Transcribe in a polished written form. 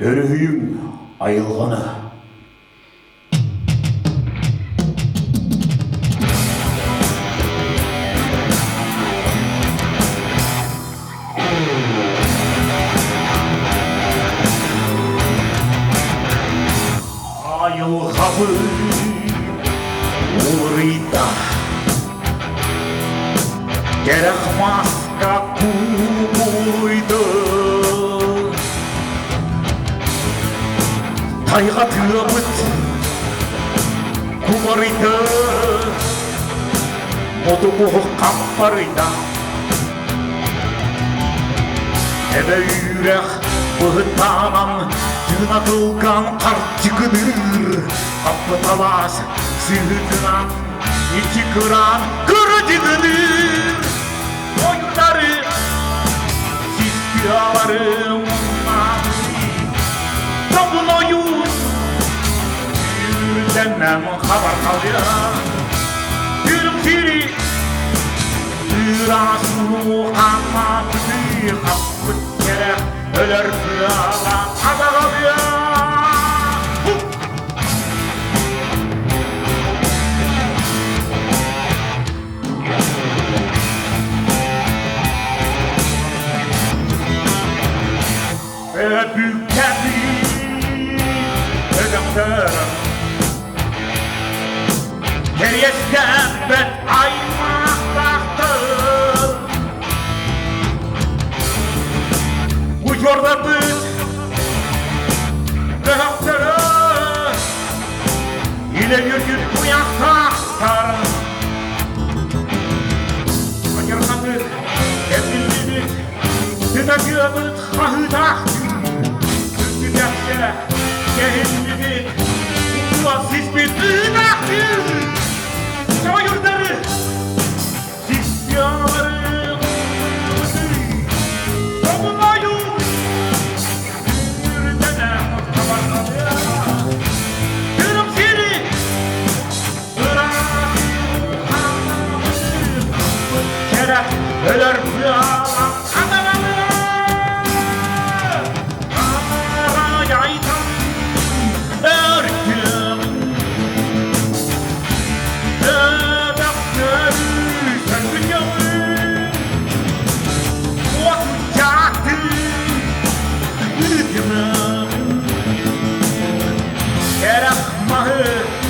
Өрüyüm ayılғаны. Ayılғаны урыйда. Керек маска куйды. Тайға түйөбіт кумарыйды. Моду бұғы қаппарыйда. Әбі үйрек бұғытанан жынатылған қарт жігідір. Қаппы талас сүйітінан ичи кыран күрі жігідір. Ойындары сиспияларым Тобын ойын Үрденнен хабар қалия Үрім сири Үрасыну қама күзі Қаппыт керек өлер күрала Қада қалия Büyükkendi ödemlerim Geriyesken ben aymaktaktır Bu jordadır ödemlerim İle yürgün uyaktaktar Ayırmadık, evlilik Tüdakıbıt hahıdaktır Kendini Ulasız bir ınaktır Soyurları Sisyaları Topunayı Yürüdene Kabarnalıya Yürüm seni Bırakın Kerek Öler kıyalan Adanalı Gerek mahı